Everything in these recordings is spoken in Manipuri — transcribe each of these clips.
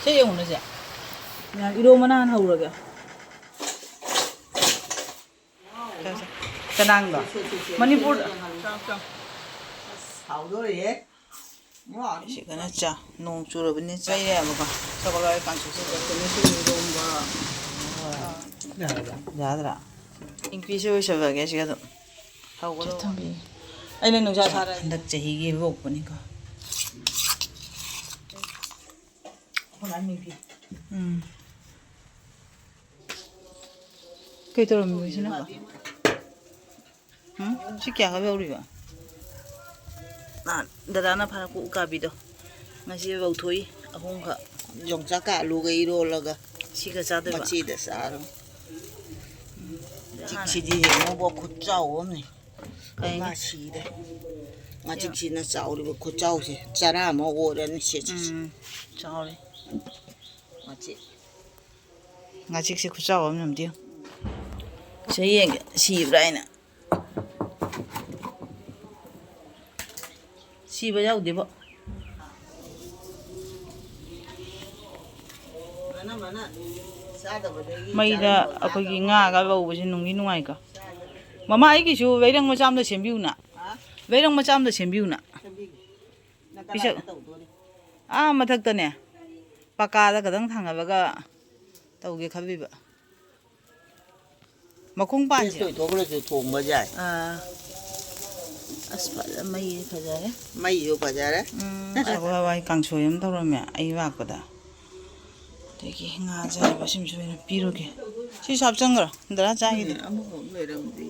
ꯁꯦ ꯌꯦꯡꯉꯨꯅꯁꯦ 이러면 하우러게 ꯆꯅꯥꯡꯗꯣ ꯃꯅꯤꯄꯨꯔꯗ ꯍꯥꯎꯗꯣꯔꯦ ꯁꯤꯒꯅ ꯆꯥ ꯅꯣꯡ ꯆꯨꯔꯕꯅꯤ ꯆꯩꯔꯦꯕꯀꯣ ꯁꯒꯣꯜ ꯀꯥꯡꯁꯨꯁꯦ ꯌꯥꯗ꯭ꯔꯥ ꯏꯪꯄꯤꯁꯦ ꯑꯣꯏꯁꯕꯒꯦ ꯁꯤꯒ ꯑꯗꯨꯝ ꯍꯧꯒꯗꯧ ꯊꯝꯕꯤ ꯑꯩꯅ ꯅꯨꯡꯁꯥ ꯁꯥꯔ ꯍꯟꯗꯛ ꯆꯍꯤꯒꯤ ꯂꯣꯛꯄꯅꯤꯀꯣ ꯀꯩ ꯇꯧꯔꯝꯃꯤꯁꯤꯅ ꯁꯤ ꯀꯌꯥꯒ ꯌꯧꯔꯤꯕ ꯗꯗꯥꯅ ꯐꯥꯔꯛꯄ ꯎꯀꯥꯕꯤꯗꯣ ꯉꯁꯤ ꯂꯧꯊꯣꯛꯏ ꯑꯍꯨꯝꯈꯛ ꯌꯣꯡꯆꯥꯛꯀ ꯑꯂꯨꯒ ꯏꯔꯣꯜꯂꯒ ꯁꯤꯒ ꯆꯥꯗꯣꯏꯕ ꯃꯆꯤꯗ ꯆꯥꯔꯣ ꯆꯤꯛꯁꯤꯗꯤ ꯌꯦꯡꯉꯣꯕ ꯈꯨꯠꯆꯥꯎ ꯑꯃꯅꯤ ꯃꯥ ꯁꯤꯔꯦ ꯉꯥꯆꯤꯛꯁꯤꯅ ꯆꯥꯎꯔꯤꯕ ꯈꯨꯠꯆꯥꯎꯁꯦ ꯆꯔꯥ ꯑꯃ ꯑꯣꯏꯔꯅꯤ ꯁꯤꯁꯦ ꯆꯥꯎꯔꯦ ꯉꯥꯆꯤꯛ ꯉꯥꯆꯤꯛꯁꯦ ꯈꯨꯠꯆꯥꯎ ꯑꯃ ꯑꯝꯇ ꯁꯤ ꯌꯦꯡꯒꯦ ꯁꯤꯕ꯭ꯔꯥ ꯍꯥꯏꯅ ꯁꯤꯕ ꯌꯥꯎꯗꯦꯕꯣ ꯃꯩꯗ ꯑꯩꯈꯣꯏꯒꯤ ꯉꯥꯒ ꯂꯧꯕꯁꯦ ꯅꯨꯡꯗꯤ ꯅꯨꯡꯉꯥꯏꯀꯣ ꯃꯃꯥ ꯑꯩꯒꯤꯁꯨ ꯂꯩꯔꯪ ꯃꯆꯥ ꯑꯃꯗ ꯁꯦꯝꯕꯤꯌꯨꯅ ꯂꯩꯔꯪ ꯃꯆꯥ ꯑꯃꯗ ꯁꯦꯝꯕꯤꯌꯨꯅ ꯄꯤꯁꯛ ꯃꯊꯛꯇꯅꯦ ꯄꯀꯥꯗ ꯈꯇꯪ ꯊꯥꯡꯒꯠꯂꯒ ꯇꯧꯒꯦ ꯈꯜꯂꯤꯕ ꯃꯈꯣꯡ ꯄꯥꯟꯁꯦ ꯊꯣꯛꯈ꯭ꯔꯁꯨ ꯊꯣꯡꯕ ꯌꯥꯏ ꯑꯁ ꯐꯖ ꯃꯩ ꯐꯖꯔꯦ ꯃꯩꯁꯨ ꯐꯖꯔꯦ ꯁꯒꯣꯜ ꯍꯋꯥꯏ ꯀꯥꯡꯁꯣꯏ ꯑꯃ ꯇꯧꯔꯝꯃꯦ ꯑꯩ ꯂꯥꯛꯄꯗ ꯑꯗꯒꯤ ꯉꯥ ꯆꯥꯏꯕ ꯁꯤꯃꯁꯨ ꯑꯣꯏꯅ ꯄꯤꯔꯨꯒꯦ ꯁꯤꯁꯨ ꯍꯥꯞꯆꯟꯈ꯭ꯔꯣ ꯗꯔꯥ ꯆꯥꯈꯤꯗꯦ ꯑꯃꯨꯛ ꯂꯩꯔꯝꯗꯦ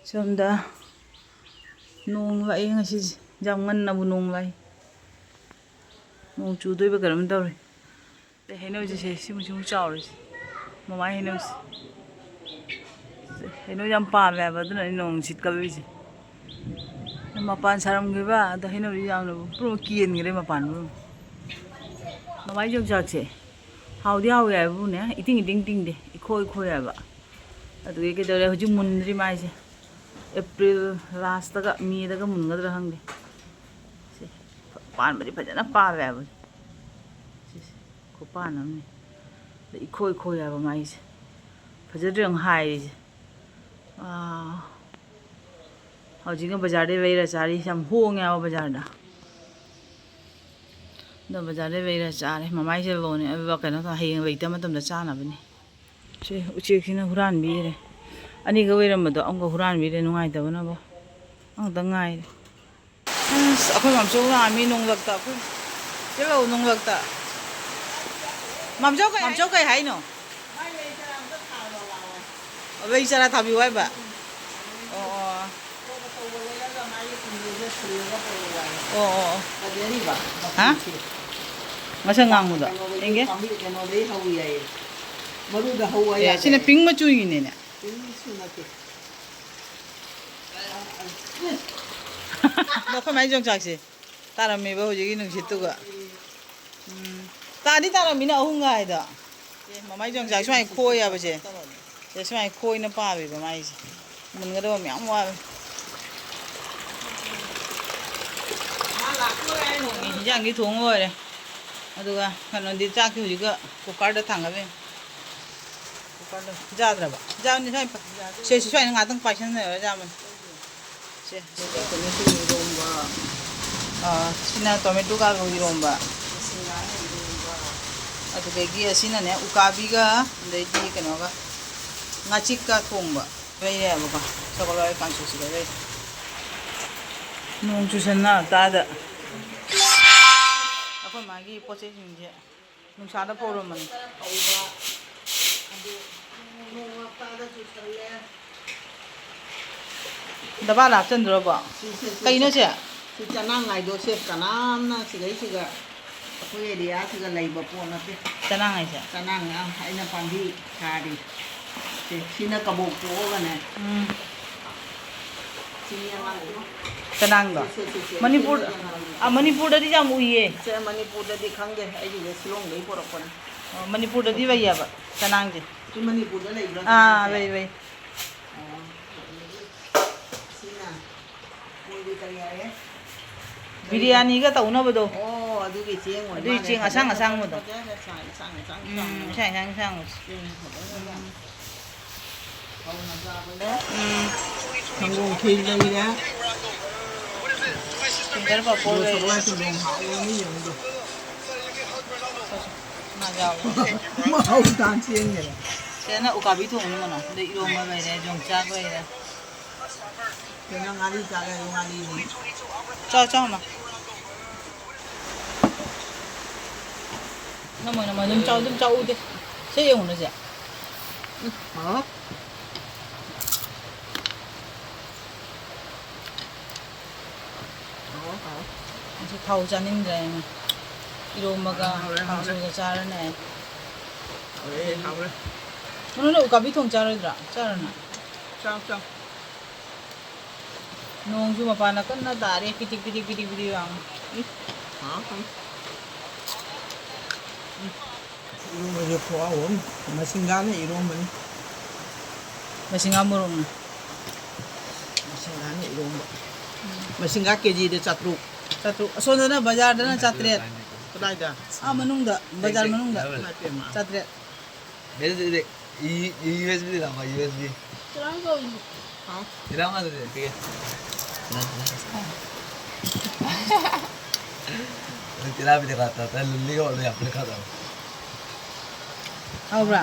ꯁꯣꯝꯗ ꯅꯣꯡ ꯂꯥꯛꯏ ꯉꯁꯤꯁꯦ ꯌꯥꯝ ꯉꯟꯅꯕꯨ ꯅꯣꯡ ꯂꯥꯛꯏ ꯅꯣꯡ ꯆꯨꯗꯣꯏꯕ ꯀꯔꯝ ꯇꯧꯔꯤ ꯑꯗꯩ ꯍꯩꯅꯧꯁꯦ ꯁꯤꯃꯨꯛ ꯆꯥꯎꯔꯤꯁꯦ ꯃꯃꯥꯏ ꯍꯩꯅꯧꯁꯦ ꯍꯩꯅꯧ ꯌꯥꯝ ꯄꯥꯝꯃꯦ ꯍꯥꯏꯕ ꯑꯗꯨꯅꯅꯤ ꯅꯣꯡ ꯁꯤꯠꯀꯜꯂꯤꯁꯦ ꯃꯄꯥꯟ ꯁꯥꯔꯝꯈꯤꯕ ꯑꯗꯣ ꯍꯩꯅꯧꯗꯤ ꯌꯥꯝꯅ ꯄꯨꯔꯥ ꯀꯦꯟꯈ꯭ꯔꯦ ꯃꯄꯥꯟ ꯃꯃꯥꯏ ꯌꯣꯡꯆꯥꯛꯁꯦ ꯍꯥꯎꯗꯤ ꯍꯥꯎꯋꯦ ꯍꯥꯏꯕꯕꯨꯅꯦ ꯏꯇꯤꯡ ꯇꯤꯡꯗꯦ ꯏꯈꯣꯏ ꯍꯥꯏꯕ ꯑꯗꯨꯒꯤ ꯀꯩꯗꯧꯔꯦ ꯍꯧꯖꯤꯛ ꯃꯨꯟꯗ꯭ꯔꯤ ꯃꯥꯏꯁꯦ ꯑꯦꯄ꯭ꯔꯤꯜ ꯂꯥꯁꯇꯒ ꯃꯦꯗꯒ ꯃꯨꯟꯒꯗ꯭ꯔꯥ ꯈꯪꯗꯦ ꯁꯤ ꯄꯥꯟꯕꯗꯤ ꯐꯖꯅ ꯄꯥꯜꯂꯦ ꯍꯥꯏꯕ ꯁꯤꯁꯦ ꯈꯨꯄꯥꯟ ꯑꯃꯅꯤ ꯑꯗ ꯏꯈꯣꯏ ꯍꯥꯏꯕ ꯃꯥꯏꯁꯦ ꯐꯖꯗ꯭ꯔꯦ ꯑꯃꯨꯛ ꯍꯥꯏꯔꯤꯁꯦ ꯍꯧꯖꯤꯛꯅ ꯕꯖꯥꯔꯗꯩ ꯂꯩꯔ ꯆꯥꯔꯤ ꯌꯥꯝ ꯍꯣꯡꯉꯦ ꯍꯥꯏꯕ ꯕꯖꯥꯔꯗ ꯑꯗꯣ ꯕꯖꯥꯔꯗꯩ ꯂꯩꯔ ꯆꯥꯔꯦ ꯃꯃꯥꯏꯁꯦ ꯂꯣꯅꯦ ꯑꯗꯨꯒ ꯀꯩꯅꯣ ꯇꯧ ꯍꯌꯦꯡ ꯂꯩꯇꯕ ꯃꯇꯝꯗ ꯆꯥꯅꯕꯅꯤ ꯁꯤ ꯎꯆꯦꯛꯁꯤꯅ ꯍꯨꯔꯥꯟꯕꯤꯔꯦ ꯑꯅꯤꯒ ꯑꯣꯏꯔꯝꯕꯗꯣ ꯑꯃꯨꯛꯀ ꯍꯨꯔꯥꯟꯕꯤꯔꯦ ꯅꯨꯡꯉꯥꯏꯇꯕꯅꯕꯣ ꯑꯃꯨꯛꯇ ꯉꯥꯏꯔꯦ ꯑꯁ ꯑꯩꯈꯣꯏ ꯃꯝꯆꯧ ꯂꯥꯛꯑꯝꯃꯤ ꯅꯣꯡꯂꯛꯇ ꯑꯩꯈꯣꯏ ꯆꯠꯂꯣ ꯅꯣꯡꯂꯛꯇ ꯃꯝꯆꯧ ꯀꯩ ꯍꯥꯏꯅꯣ ꯂꯩ ꯆꯔꯥ ꯊꯥꯕꯤꯌꯨ ꯍꯥꯏꯕ ꯑꯣ ꯍꯥ ꯃꯁꯛ ꯉꯥꯡꯕꯗꯣ ꯌꯦꯡꯒꯦ ꯀꯩꯅꯣꯗꯩ ꯍꯧꯏ ꯌꯥꯏꯌꯦ ꯃꯔꯨꯗ ꯍꯧꯕ ꯌꯥꯏ ꯁꯤꯅ ꯄꯤꯡ ꯃꯆꯨꯒꯤꯅꯦꯅꯦ ꯄꯤꯡꯁꯨ ꯅꯠꯇꯦ ꯑꯩꯈꯣꯏ ꯃꯥꯏ ꯌꯣꯡꯆꯥꯛꯁꯦ ꯇꯥꯔꯝꯃꯦꯕ ꯍꯧꯖꯤꯛꯀꯤ ꯅꯨꯡꯁꯤꯠꯇꯨꯒ ꯇꯥꯗꯤ ꯇꯥꯔꯝꯃꯤꯅ ꯑꯍꯨꯝꯒ ꯍꯥꯏꯗꯣ ꯃꯃꯥꯏ ꯌꯣꯡꯆꯥꯛ ꯁꯨꯃꯥꯏꯅ ꯈꯣꯏ ꯍꯥꯏꯕꯁꯦ ꯁꯨꯃꯥꯏꯅ ꯈꯣꯏꯅ ꯄꯥꯜꯂꯦꯕ ꯃꯥꯏꯁꯦ ꯃꯨꯟꯒꯗꯕ ꯃꯌꯥꯝ ꯋꯥꯠꯂꯦ ꯍꯤꯟꯖꯥꯡꯗꯤ ꯊꯣꯡ ꯂꯣꯏꯔꯦ ꯑꯗꯨꯒ ꯀꯩꯅꯣꯗꯤ ꯆꯥꯛꯇꯤ ꯍꯧꯖꯤꯛꯀ ꯀꯨꯀꯔꯗ ꯊꯥꯡꯒꯠꯂꯦ ꯀꯨꯀꯔꯗ ꯌꯥꯗ꯭ꯔꯕ ꯌꯥꯕꯅꯤ ꯁ꯭ꯋꯥꯏ ꯁ꯭ꯋꯥꯏꯅ ꯉꯥꯛꯇꯪ ꯄꯥꯏꯁꯟꯅꯔ ꯌꯥꯕꯅꯤ ꯁꯤꯅ ꯇꯣꯃꯦꯇꯣ ꯀꯥꯔꯣꯠ ꯏꯔꯣꯝꯕ ꯑꯗꯨꯗꯒꯤ ꯑꯁꯤꯅꯅꯦ ꯎꯀꯥꯕꯤꯒ ꯑꯗꯩꯗꯤ ꯀꯩꯅꯣꯒ ꯉꯥꯆꯤꯛꯀ ꯊꯣꯡꯕ ꯂꯩꯔꯦꯕꯀꯣ ꯁꯒꯣꯜ ꯍꯋꯥꯏ ꯀꯥꯡꯁꯨꯁꯤꯗ ꯂꯩ ꯅꯣꯡ ꯆꯨꯁꯟꯅꯔꯛꯇꯥꯗ ꯑꯩꯈꯣꯏ ꯃꯥꯒꯤ ꯄꯣꯠ ꯆꯩꯁꯤꯡꯁꯦ ꯅꯨꯡꯁꯥꯗ ꯐꯧꯔꯝꯕꯅꯤ ꯗꯕꯥ ꯍꯥꯞꯆꯟꯗ꯭ꯔꯣꯕꯣ ꯀꯩꯅꯣ ꯁꯦ ꯁꯤ ꯆꯅꯥꯡ ꯍꯥꯏꯗꯣꯁꯦ ꯀꯅꯥꯝꯅ ꯁꯤꯒꯩꯁꯤꯒ ꯑꯩꯈꯣꯏ ꯑꯦꯔꯤꯌꯥꯁꯤꯒ ꯂꯩꯕ ꯄꯣꯠ ꯅꯠꯇꯦ ꯆꯅꯥꯡ ꯍꯥꯏꯁꯦ ꯆꯅꯥꯡ ꯑꯩꯅ ꯄꯥꯝꯕꯤ ꯊꯥꯔꯤ ꯁꯤꯅ ꯀꯕꯣꯛ ꯄꯣꯛꯑꯒꯅꯦ ꯆꯅꯥꯡꯗꯣ ꯃꯅꯤꯄꯨꯔꯗꯗꯤ ꯌꯥꯝ ꯎꯏꯌꯦ ꯁꯦ ꯃꯅꯤꯄꯨꯔꯗꯗꯤ ꯈꯪꯗꯦ ꯑꯩꯒꯤꯁꯦ ꯁꯤꯂꯣꯡꯗꯒꯤ ꯄꯨꯔꯛꯄꯅꯦ ꯃꯅꯤꯄꯨꯔꯗꯗꯤ ꯂꯩꯌꯦꯕ ꯆꯅꯥꯡꯁꯦ ꯁꯤ ꯃꯅꯤꯄꯨꯔꯗ ꯂꯩꯕ꯭ꯔꯥ ꯂꯩ ꯁꯤꯅ ꯃꯣꯏꯗꯤ ꯀꯔꯤ ꯍꯥꯏꯌꯦ 비리야니가 떠오나보도. 어, 누구 쟁 얼마? 누이 쟁 아상아상하다. 상. 샹샹샹. thành khi đây đó Pero pa por rồi qua thì đồng hậu mới dùng được mà không tan chiên vậy Thế là ukabi thùng nhưng mà nó để đồ mà về đây dùng cha về đây. thì nó ngã đi ra đây ngã đi đi cho mà. Nó mà dùng trâu đi. Sẽ dùng nó gì? hả 이제 다 오자는데 이로마가 방송에 자르네. 왜 하래 오늘 우가비통 자르더라. 자르나. sao 농주 마파나 끝나다 아래 삐틱삐틱삐틱삐틱 왕. hả không 이런 거 좋아 원 마신가네 이런 거 마싱아무롱. 마신가네 이런 거 마신가 깨지데 잣룩 자투 소나나 바자르나 자트레. 그다이다 아 마농다 바자르 마농다. 나때마 자트레. मेरे से देख USB दिलाऊंगा USB 그런거 어 दिलाऊंगा तुझे ठीक है मैं तेरा भी दिखाता था लल्ली का ऑर्डर यहाँ पे दिखाता हूँ 아우라.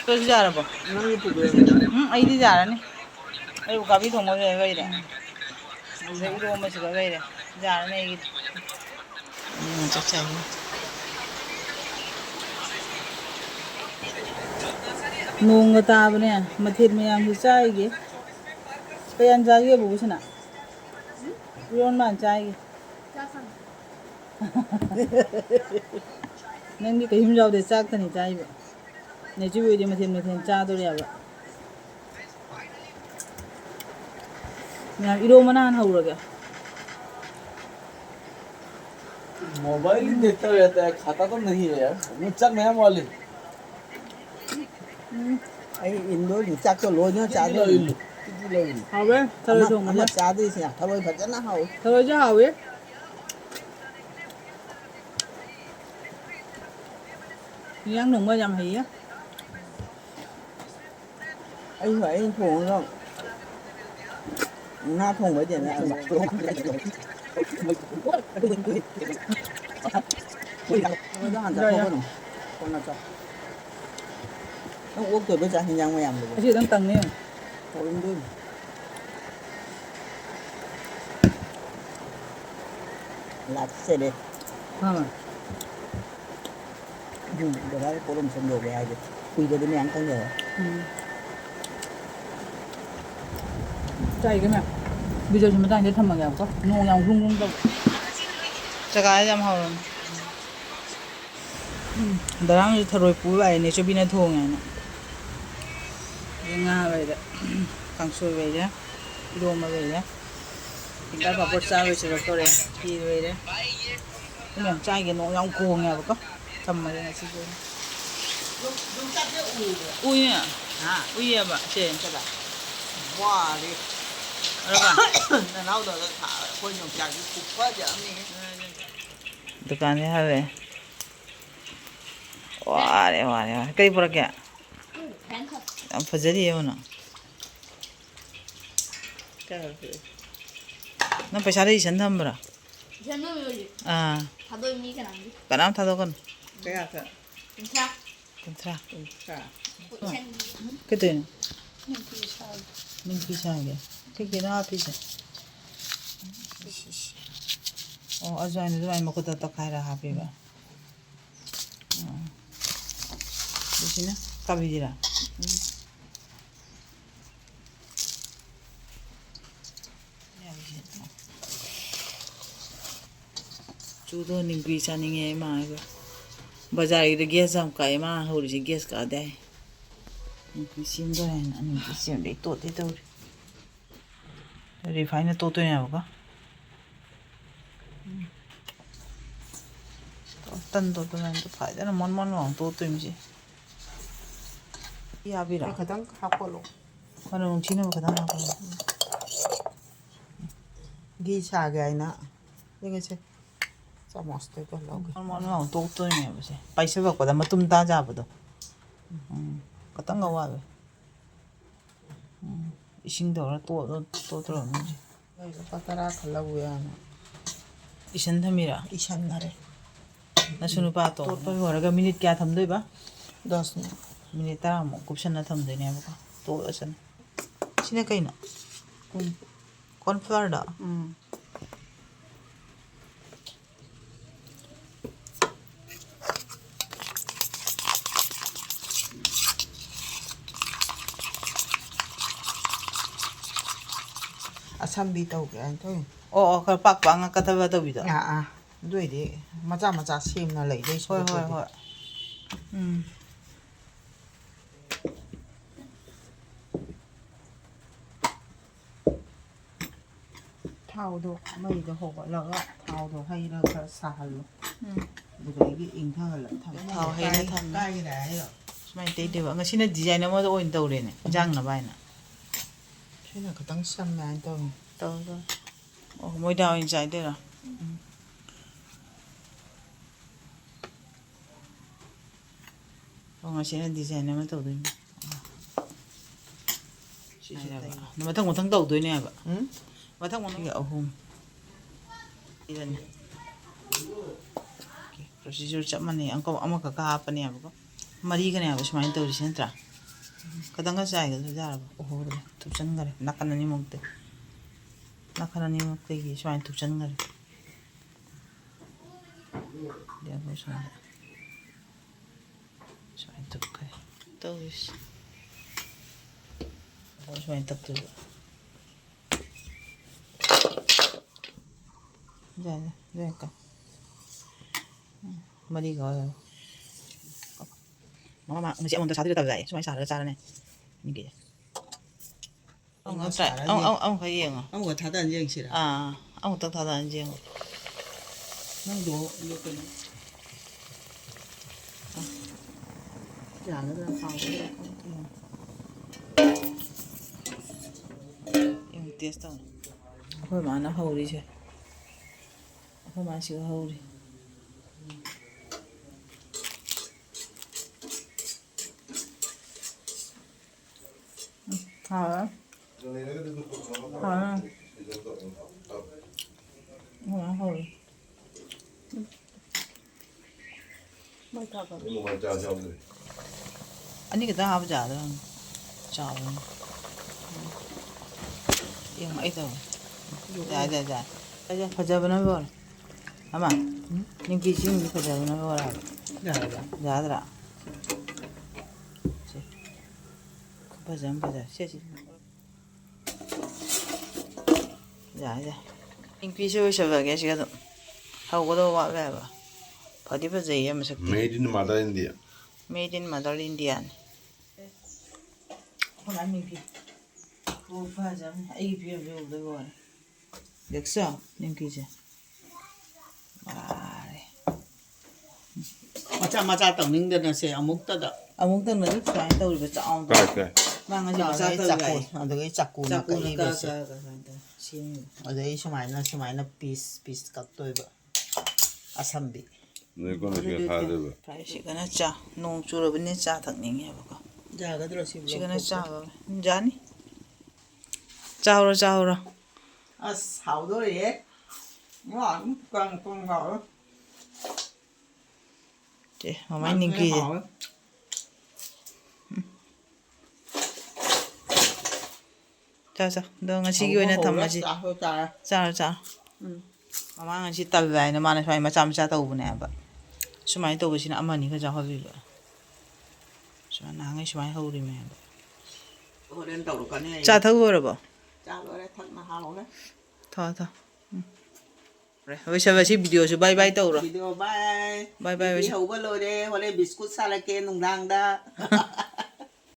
또 जा रहा बो नंगी पुगरे आई थी जा रहा नहीं अरे वो कभी तो मुझे वही रहे वही रो में चला वही रहे जा रहा नहीं chắc chắn नोंग ताबने मथिर में हम चाहेंगे पेन जागे बुझना रोन मान चाहेंगे नंगी कहीं जाओ दे चाक नहीं चाहिए नेचु भी मथिर चा दो याबा मैं इरो मनान हो रहा मोबाइल ही देखता रहता है खाता तो नहीं है यार मुझसे नया mobile ấy in đôi thì chắc cho lối nhá chả कितनी लो đi इल्लू कितनी लो इल्लू हाँ बे थोड़ा तो mà chả đi xem thôi phải rất là hậu थोड़ा जा हाँ बे yang nung bao nhiêu hỉ á anh phải anh thùng không nga thùng với tiền này nó hẳn ra không con nào cho nó uống từ bây giờ hình dạng mày làm được cái gì đang tầng này thôi anh đôi là xe đi không để đó cô đồng xem đồ về ai vậy quy về đến ăn không nhờ chạy cái mẹ bây giờ chúng ta đang thăm mà nghèo có ngô nghèo rung rung đâu chắc cái em hầu đang thôi cuối vậy này cho bên này thùng này nè nga vậy đấy càng xuôi vậy đấy đồ mà vậy đấy chúng ta vào bột sao rồi sẽ có đấy đi vậy đấy cái này chạy cái ngô nghèo cuồng nghèo có thăm mà này xíu ui nè ui à bạn trên cho bạn wow đi 알아봐. 나 나오다 다 혼용 자기 국가지 않니 दुकान है हरे वारे वारे वारे कई पूरा क्या अब फजरी है वो ना क्या करते ना पैसा रही संधा मरा 저는 여기 아 다도 이미가 안 돼. 까남 타도 건 क्या कर 괜찮아. 괜찮아 क्या 괜찮아. 그때 mình pizza kìa thích cái nó pizza ở dưới này mà có tao tao khai ra hả bây giờ được chứ nè cà phê gì đó chú tôi ninh pizza ninh nghe mà bây giờ cái gas giảm cái mà hồi thì gas cả đây ꯅꯤꯡꯀꯤ ꯁꯦꯝꯗꯣꯔꯦ ꯍꯥꯏꯅ ꯅꯤꯡꯀꯤ ꯁꯦꯝꯗꯦ ꯇꯣꯠꯇꯤ ꯇꯧꯔꯤ ꯔꯤꯐꯥꯏꯟꯅ ꯇꯣꯠꯇꯣꯏꯅꯦꯕꯀꯣ ꯇꯟ ꯇꯣꯠꯄꯅ ꯐꯖꯅ ꯃꯣꯟ ꯃꯣꯟ ꯂꯥꯎꯅ ꯇꯣꯠꯇꯣꯏꯅꯤ ꯌꯥꯕꯤꯔꯣ खतंग हापलो ꯃꯅꯝ ꯅꯨꯡꯁꯤꯅꯕ ꯈꯤꯇꯪ ꯍꯥꯞꯄꯣ घी सागे आइना देखिसे चमचते को लगे ꯃꯣꯟ ꯃꯣꯟ ꯂꯥꯎꯅ ꯇꯣꯠꯇꯣꯏꯅꯦꯕꯁꯦ ꯄꯥꯏꯁꯤꯜꯂꯛꯄꯗ ꯃꯇꯨꯝ ꯇꯥꯖꯕꯗꯣ ꯈꯤꯇꯪꯒ ꯋꯥꯠꯂꯦ 이싱 더라 또 들어오는지 पतरा खलबु याना 이신 탐이라 इशन नरे 나 순우파 또 또거라가 미닛 क्या 탐도이바 10 मिनट 미닛 따라 뭐 굽선나 탐도이네 봐봐 또 어선 신에 까이나 콘플라르다 असम भी तो गया तो 그 빡빡 아까 타바도 비다 आ दुइदि मजा मजा सेमना लैदै होय होय होय थावदो मैदो होगलगा थावदो हैरा खर साहल्लो दुगैगी इंथाहल्ल थम थाव हैरा थम Kaira harrow 수마이 때이데바 ngasi나 디자인 아마도 오인 떠오르네 장나 바이나 시나 그당 쌈매 안 또. 떠도 뭐다 오인 자이데라 ngasi나 디자인 아마 떠오르네 마탕 마탕 떠오르네 봐 응? 마탕 마탕 이게 어흠 이런 프로시저 잡만이 안고 아마 가가 하빠네 하고 머리가 네 수마이 떠오르시 엔트라 kadang saya gitu jar oh udah tujuan nggak nak kan nih mau teh nak kan nih mau teh gitu soalnya tujuan nggak dia harus ada soalnya tuh kayak terus soalnya tuh jangan jangan kan mari kau mama nasi amun tersatu kita berai, semua salah cara nih, ini gitu. Ông trai, ông phải yên à? Ông có thắt đàn riêng chứ À, ông tự thắt đàn riêng. Nó đổ cái này. Chả nó ra phòng cái Em test tao. Thôi mà nó hầu đi chứ. Thôi mà sửa hầu đi. Hả? Hả? Hả hồi. Anh cái ta học giả rồi. Chào. Yang ấy đâu. Dạ dạ dạ. Dạ fajar benar bor. Ama. Ning kicing di fajar benar bor. Dạ dạ. Dạ ra. Fajar谢谢. Dạ dạ. Ning kicing sẽ về cái gì đó. Hầu có đâu vào về ba. Phải bây giờ em sẽ. Made in Mother India. Made in Mother India. Không ăn mình kì. Cô pha chấm ai phía về đây rồi. Được sao? Nem kì chứ. 맞아 떡는 데는 세 아무 떠다. 아무 때는 뭐 phải đâu được chọn. Okay. Mang cái 자, gì 자 잡고. 어디 잡고 나 자꾸 이 가 버스. 신. 어디 시마이나 피스 갖고 이거. 아삼비. Nếu con chưa khai được rồi. Phải chỉ cái nó cha, nông chú rồi bên này cha thật nhỉ vậy bà. 자, 그대로 씹어. Chỉ cái nó cha rồi, dán đi. Chào rồi. 아, 사오도리. 뭐, 꽝꽝 먹어. Chị, mà mấy ninh kia. Chào, đâu ngay chỉ cái này thầm mà chị. Chào. Mà ngay chỉ tập về nó mà nó phải mà chăm cha tàu này bà. Số máy tàu chỉ là âm anh cái cháu hơi rồi. Số nàng cái số máy hâu đi mẹ. Cha thâu rồi bà. Cha rồi thật mà hào đấy. Thôi. Rồi, bây giờ về video rồi bye tàu rồi. Video bye. Bye. Hầu có lôi đây, hồi đây biscuit salad kia nung đang đó.